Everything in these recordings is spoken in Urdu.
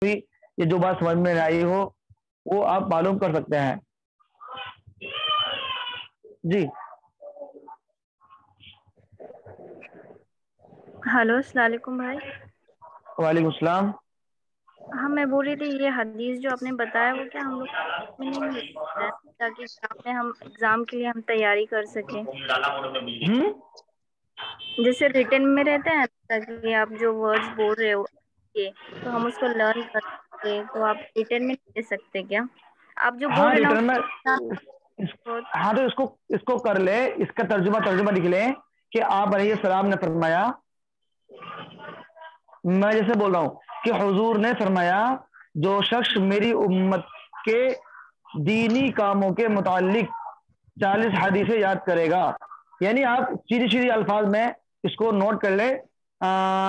ہوئی یہ جو بات سمجھ میں آئی ہو وہ آپ معلوم کر سکتے ہیں. جی ہلو السلام علیکم بھائی. وعلیکم السلام. ہاں میں بول رہی تھی یہ حدیث جو آپ نے بتایا وہ کیا ہم لوگ میں نہیں مل سکتا ہے تاکہ ہم ایگزام کے لیے ہم تیاری کر سکیں. جیسے ریٹن میں رہتا ہے تاکہ آپ جو ورڈز بول رہے ہو تو ہم اس کو لرن کر سکتے تو آپ ریٹن میں دے سکتے کیا آپ جو بول ہاں رہے نا ریٹرن میں بہت. ہاں تو اس کو کر لے, اس کا ترجمہ لکھ لیں کہ آپ علیہ السلام نے فرمایا, میں جیسے بول رہا ہوں کہ حضور نے فرمایا جو شخص میری امت کے دینی کاموں کے متعلق 40 حدیثیں یاد کرے گا, یعنی آپ سیدھی الفاظ میں اس کو نوٹ کر لیں,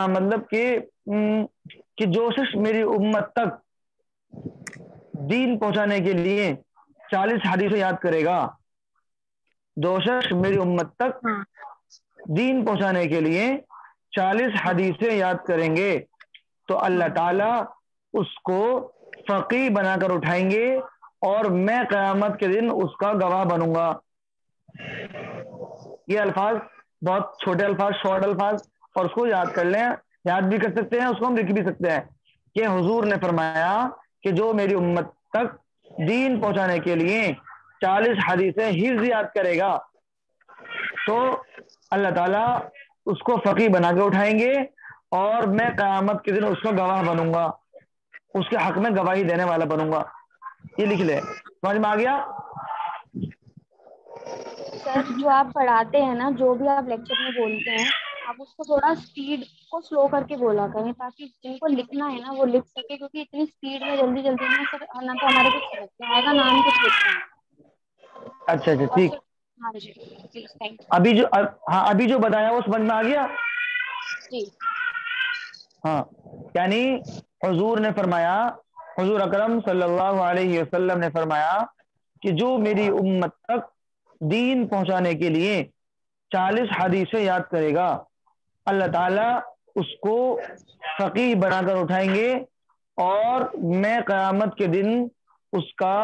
مطلب کہ جو شخص میری امت تک دین پہنچانے کے لیے 40 حدیثیں یاد کرے گا, جو شخص میری امت تک ہاں دین پہنچانے کے لیے 40 حدیثیں یاد کریں گے تو اللہ ہاں تعالی اس کو فقیہ بنا کر اٹھائیں گے اور میں قیامت کے دن اس کا گواہ بنوں گا. یہ الفاظ بہت چھوٹے الفاظ, شارٹ الفاظ, اور اس کو یاد کر لیں, یاد بھی کر سکتے ہیں, اس کو ہم لکھ بھی سکتے ہیں کہ حضور نے فرمایا کہ جو میری امت تک دین پہنچانے کے لیے 40 حدیثیں حفظ یاد کرے گا تو اللہ تعالی اس کو فقیہ بنا کے اٹھائیں گے اور میں قیامت کے دن اس کا گواہ بنوں گا, اس کے حق میں گواہی دینے والا بنوں گا. یہ لکھ لے, سمجھ میں آ گیا؟ سر جو آپ پڑھاتے ہیں نا, جو بھی آپ لیکچر میں بولتے ہیں آپ اس کو تھوڑا اسپیڈ کو سلو کر کے بولا کریں تاکہ جن کو لکھنا ہے نا وہ لکھ سکے, کیونکہ اتنی اسپیڈ میں جلدی میں سر نہ تو ہمارے کچھ سمجھ میں آئے گا نہ ہم کچھ لکھ پائیں گے. اچھا اور ٹھیک. سر ہاں جی پلیز تھینک ابھی جو بتایا وہ سمجھ میں آ گیا؟ جی ہاں, یعنی حضور نے فرمایا, حضور اکرم صلی اللہ علیہ وسلم نے فرمایا کہ جو میری امت تک دین پہنچانے کے لیے 40 حدیثیں یاد کرے گا اللہ تعالی اس کو فقیہ بنا کر اٹھائیں گے اور میں قیامت کے دن اس کا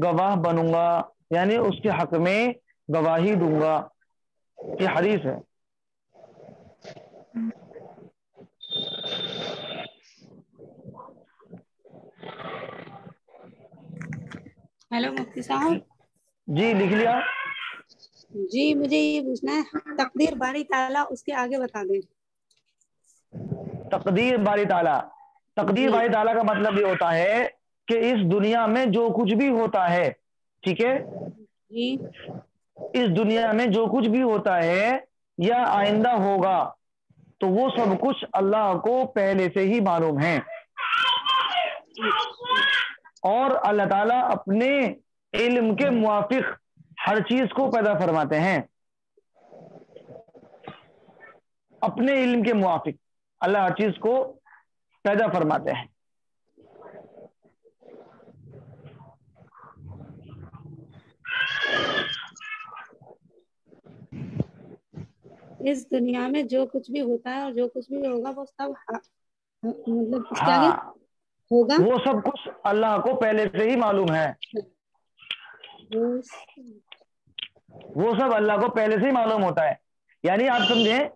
گواہ بنوں گا, یعنی اس کے حق میں گواہی دوں گا. یہ حدیث ہے. ہیلو مفتی صاحب. جی لکھ لیا. جی مجھے یہ پوچھنا ہے تقدیر باری تعالیٰ اس کے آگے بتا دیں. تقدیر باری تعالیٰ, تقدیر جی باری تعالیٰ کا مطلب یہ ہوتا ہے کہ اس دنیا میں جو کچھ بھی ہوتا ہے, ٹھیک ہے, جی اس دنیا میں جو کچھ بھی ہوتا ہے یا آئندہ ہوگا تو وہ سب کچھ اللہ کو پہلے سے ہی معلوم ہے, اچھا اور اللہ تعالیٰ اپنے علم کے موافق ہر چیز کو پیدا فرماتے ہیں. اپنے علم کے موافق اللہ ہر چیز کو پیدا فرماتے ہیں. اس دنیا میں جو کچھ بھی ہوتا ہے اور جو کچھ بھی ہوگا وہ سب مطلب اس کے آگے ہاں, ہوگا. وہ سب کچھ اللہ کو پہلے سے ہی معلوم ہے, وہ سب اللہ کو پہلے سے ہی معلوم ہوتا ہے. یعنی آپ سمجھیں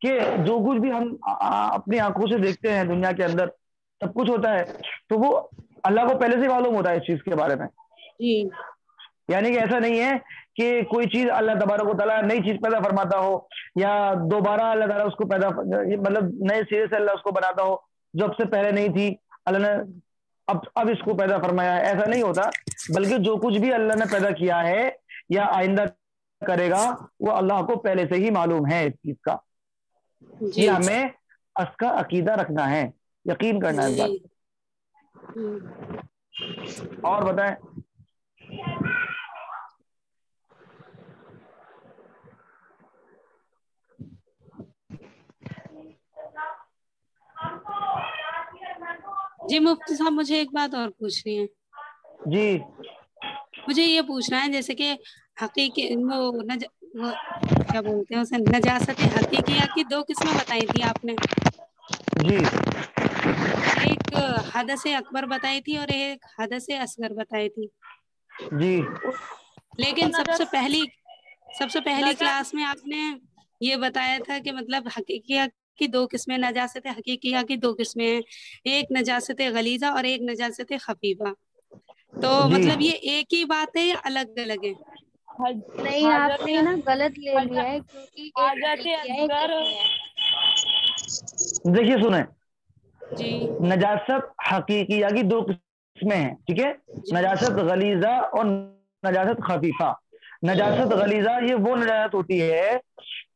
کہ جو کچھ بھی ہم اپنی آنکھوں سے دیکھتے ہیں دنیا کے اندر سب کچھ ہوتا ہے تو وہ اللہ کو پہلے سے ہی معلوم ہوتا ہے اس چیز کے بارے میں. جی یعنی کہ ایسا نہیں ہے کہ کوئی چیز اللہ تبارک و تعالیٰ نئی چیز پیدا فرماتا ہو یا دوبارہ اللہ تعالیٰ اس کو پیدا مطلب نئے سرے سے اللہ اس کو بناتا ہو جو اب سے پہلے نہیں تھی اللہ نے اب اس کو پیدا فرمایا ہے, ایسا نہیں ہوتا, بلکہ جو کچھ بھی اللہ نے پیدا کیا ہے یا آئندہ کرے گا وہ اللہ کو پہلے سے ہی معلوم ہے اس چیز کا. یہ جی ہمیں اس کا عقیدہ رکھنا ہے, یقین کرنا ہے اس جی بات. اور بتائیں. جی مفتی صاحب مجھے ایک بات اور پوچھنی ہے. جی مجھے یہ پوچھنا ہے جیسے کہ حقیقی وہ کیا بولتے ہیں اسے نجاست حقیقیہ کی 2 قسمیں بتائی تھی آپ نے. جی ایک حدث اکبر بتائی تھی اور ایک حدث اصغر بتائی تھی. جی لیکن سب سے پہلی کلاس میں آپ نے یہ بتایا تھا کہ مطلب حقیقیہ کی 2 قسمیں، نجاست حقیقیہ کی 2 قسمیں ہیں، ایک نجاست غلیظہ اور ایک نجاست خفیفہ. تو جی مطلب یہ ایک ہی بات ہے یا الگ الگ ہے؟ نہیں، آپ نے نا غلط لے لیا ہے، کیونکہ ایک حقیقی ہے ایک علمی ہے. دیکھیے سنیں، جی نجاست حقیقیہ کی 2 قسمیں ہیں، ٹھیک ہے، جی نجاست غلیظہ اور نجاست خفیفہ. نجاست غلیظہ یہ وہ نجاست ہوتی ہے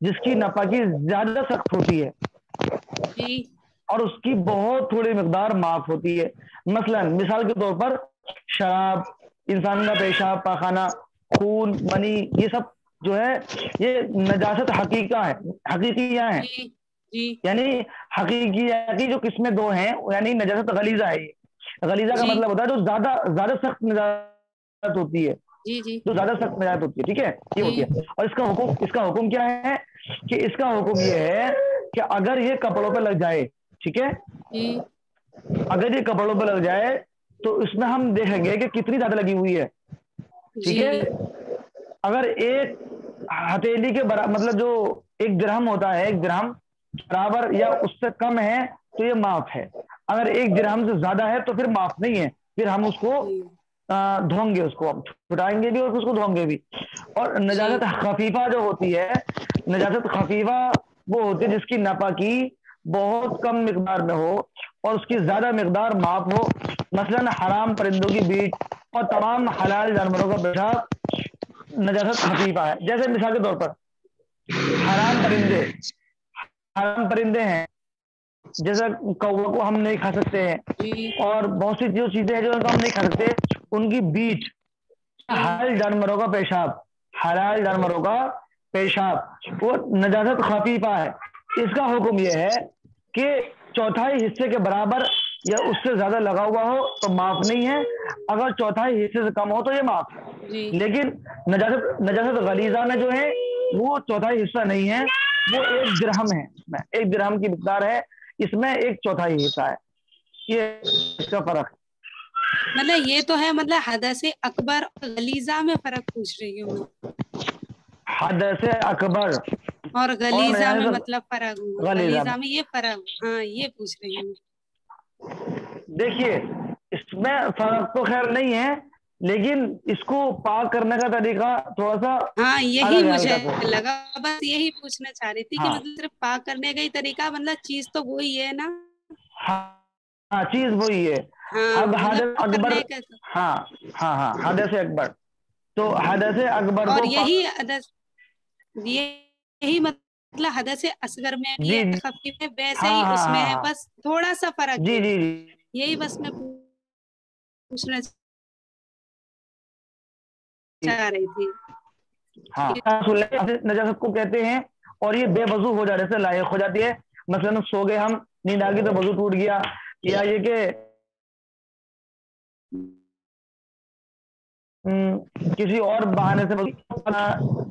جس کی ناپاکی زیادہ سخت ہوتی ہے جی اور اس کی بہت تھوڑی مقدار معاف ہوتی ہے. مثلا مثال کے طور پر شراب، انسان کا پیشاب، پاخانہ، خون، منی، یہ سب جو ہے یہ نجاست حقیقیہ ہیں. جی جی یعنی حقیقیہ کی جو قسمیں 2 ہیں، یعنی نجاست غلیظہ ہے. یہ غلیظہ کا جی مطلب ہوتا ہے جو زیادہ سخت نجاست ہوتی ہے، جی جی جو زیادہ سخت نجاست ہوتی ہے، ٹھیک ہے، یہ ہوتی جی ہے. اور اس کا حکم کیا ہے کہ اس کا حکم یہ ہے کہ اگر یہ کپڑوں پہ لگ جائے، ٹھیک ہے، جی اگر یہ کپڑوں پہ لگ جائے تو اس میں ہم دیکھیں گے کہ کتنی زیادہ لگی ہوئی ہے، ٹھیک جی ہے. اگر ایک ہتھیلی کے برابر، مطلب جو 1 درہم ہوتا ہے، 1 درہم برابر یا اس سے کم ہے تو یہ معاف ہے. اگر 1 درہم سے زیادہ ہے تو پھر معاف نہیں ہے، پھر ہم اس کو دھویں گے، اس کو ہم چھٹائیں گے بھی اور اس کو دھویں گے بھی. اور جی نجاست خفیفہ جو ہوتی ہے، نجاست خفیفہ وہ ہوتی ہے جس کی ناپاکی بہت کم مقدار میں ہو اور اس کی زیادہ مقدار معاف ہو. مثلا حرام پرندوں کی بیٹ اور تمام حلال جانوروں کا پیشاب نجاست خفیفہ ہے. جیسے مثال کے طور پر حرام پرندے ہیں، جیسا کوا کو ہم نہیں کھا سکتے ہیں، جی اور بہت سی جو چیزیں ہیں جو ان کو ہم نہیں کھا سکتے، ان کی بیٹ، حلال جانوروں کا پیشاب وہ نجاست خفیفہ ہے. اس کا حکم یہ ہے کہ 1/4 حصے کے برابر یا اس سے زیادہ لگا ہوا ہو تو معاف نہیں ہے، اگر 1/4 حصے سے کم ہو تو یہ معاف ہے. جی لیکن نجاست غلیظہ میں جو ہے وہ 1/4 حصہ نہیں ہے، وہ 1 درہم ہے، اس میں 1 درہم کی مقدار ہے، اس میں 1/4 حصہ ہے. یہ اس کا فرق ہے. مطلب یہ تو ہے، مطلب حدث اکبر اور غلیظہ میں فرق پوچھ رہی ہوں میں، حدث اکبر اور اور غلیظہ میں نجاست مطلب فرق ہوں، غلیظہ غلیظہ میں یہ فرق، ہاں یہ پوچھ رہی ہوں. دیکھیے اس میں فرق تو خیر نہیں ہے، لیکن اس کو پاک کرنے کا طریقہ تھوڑا سا ہاں یہی الگ ہے مجھے ہلکا سا. لگا، بس یہی پوچھنا چاہ رہی تھی کہ ہاں مطلب صرف پاک کرنے کا ہی طریقہ، مطلب چیز تو وہی ہے نا. ہاں چیز وہی ہے. ہاں اب مطلب حدث پاک اکبر، کرنے کا ہاں ہاں ہاں حدث اکبر، تو حدث اکبر اور کو یہی مطلب حدث اصغر میں بھی جی ہے، جی خفیف میں ویسے ہاں ہی ہاں اس میں ہاں ہے، ہاں بس تھوڑا سا فرق جی ہے، جی جی یہی بس میں پوچھنا جی چاہ رہی تھی. ہاں نجاست کو کہتے ہیں، اور یہ بے وضو ہو جانے سے لائق ہو جاتی ہے. مثلا سو گئے ہم، نیند آ گئی تو وضو ٹوٹ گیا، یا یہ کہ کسی اور بہانے سے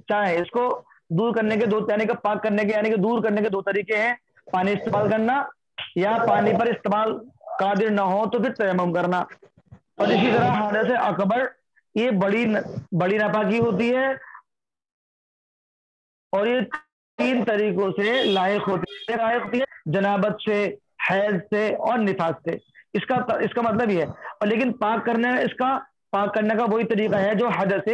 چاہے اس کو دور کرنے کے 2 یعنی کہ پاک کرنے کے یعنی کہ دور کرنے کے 2 طریقے ہیں: پانی استعمال کرنا یا پانی پر استعمال قادر نہ ہو تو پھر تیمم کرنا. اور اسی طرح حدث اکبر یہ بڑی ناپاکی ہوتی ہے اور یہ 3 طریقوں سے لائق ہوتی ہے: جنابت سے، حیض سے اور نفاس سے. اس کا مطلب یہ ہے. اور لیکن پاک کرنے کا وہی طریقہ ہے جو حدث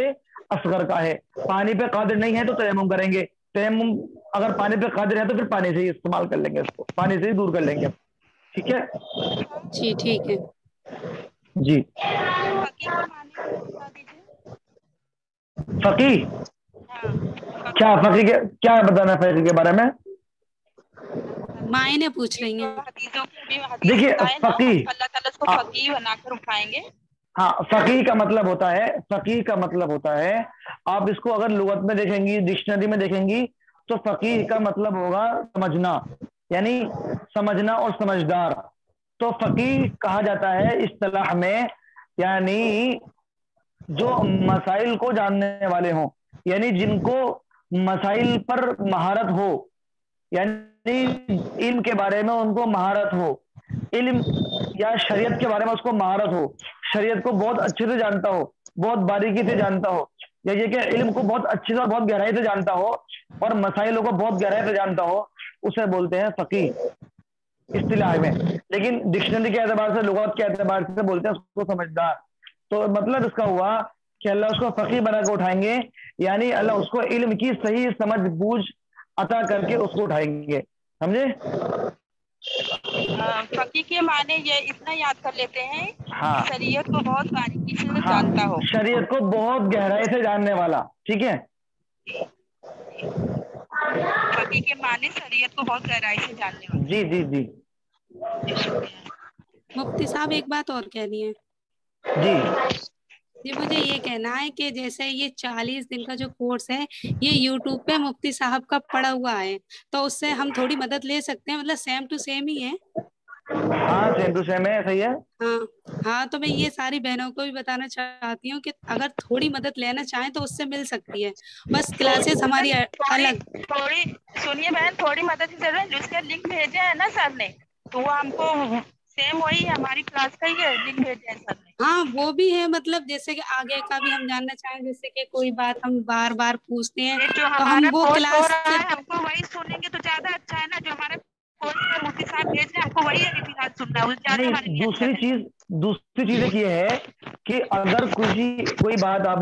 اصغر کا ہے. پانی پہ قادر نہیں ہے تو تیمم کریں گے، تیمم اگر پانی پہ قادر ہے تو پھر پانی سے ہی استعمال کر لیں گے، اس کو پانی سے ہی دور کر لیں گے. ٹھیک ہے جی ٹھیک ہے. جی. فقی کیا بتانا ہے فقی کے بارے میں؟ مائیں پوچھ رہی ہیں. دیکھیے فقی، ہاں فقی کا مطلب ہوتا ہے، آپ اس کو اگر لغت میں دیکھیں گی، ڈکشنری میں دیکھیں گی تو فقیہ کا مطلب ہوگا سمجھنا، یعنی سمجھنا اور سمجھدار. تو فقیہ کہا جاتا ہے اصطلاح میں یعنی جو مسائل کو جاننے والے ہوں، یعنی جن کو مسائل پر مہارت ہو، یعنی علم کے بارے میں ان کو مہارت ہو. علم یا شریعت کے بارے میں اس کو مہارت ہو, شریعت کو بہت اچھے سے جانتا ہو, بہت باریکی سے جانتا ہو, یا یہ کہ علم کو بہت اچھے سے بہت گہرائی سے جانتا ہو اور مسائلوں کو بہت گہرائی سے جانتا ہو, اسے بولتے ہیں فقیہ اصطلاح میں. لیکن ڈکشنری کے اعتبار سے, لغت کے اعتبار سے بولتے ہیں اس کو سمجھدار. تو مطلب اس کا ہوا کہ اللہ اس کو فقیہ بنا کے اٹھائیں گے, یعنی اللہ اس کو علم کی صحیح سمجھ بوجھ عطا کر کے اس کو اٹھائیں گے. سمجھے؟ فقیہ کے معنی یہ اتنا یاد کر لیتے ہیں ہاں کہ شریعت کو بہت باریکی سے ہاں, جانتا ہو. شریعت کو بہت گہرائی سے جاننے والا. ٹھیک ہے, فقیہ کے معنی شریعت کو بہت گہرائی سے جاننے والا. جی جی جی جی شکریہ. مفتی صاحب ایک بات اور کہنی ہے. جی. جی مجھے یہ کہنا ہے کہ جیسے یہ 40 دن کا جو کورس ہے یہ یوٹیوب پہ مفتی صاحب کا پڑا ہوا ہے, تو اس سے ہم تھوڑی مدد لے سکتے ہیں, مطلب سیم ٹو سیم ہی ہے. ہاں سیم ٹو سیم ہے, صحیح ہے. ہاں ہاں, تو میں یہ ساری بہنوں کو بھی بتانا چاہتی ہوں کہ اگر تھوڑی مدد لینا چاہیں تو اس سے مل سکتی ہے, بس کلاسز ہماری الگ. تھوڑی سنیے بہن, تھوڑی مدد کی ضرورت ہے. اس کے لنک بھیجے ہیں نا سر نے, تو وہ ہم کو سیم وہی ہے, ہماری کلاس کا ہی ہے, لنک بھیجے ہیں سر نے. ہاں وہ بھی ہے, مطلب جیسے کہ آگے کا بھی ہم جاننا چاہیں, جیسے کہ کوئی بات ہم بار بار پوچھتے ہیں یہ جو تو ہم ہمارا وہ کورس ہو کلاس رہا سے. ہے ہم کو وہی سنیں گے تو زیادہ اچھا ہے نا. جو ہمارے کورس میں مفتی صاحب بھیج رہے ہیں ہم کو وہی ریفرات سننا ہے, زیادہ ہمارے نہیں, لیے اچھا رہے گا. دوسری چیز ایک یہ ہے کہ اگر کوئی بات آپ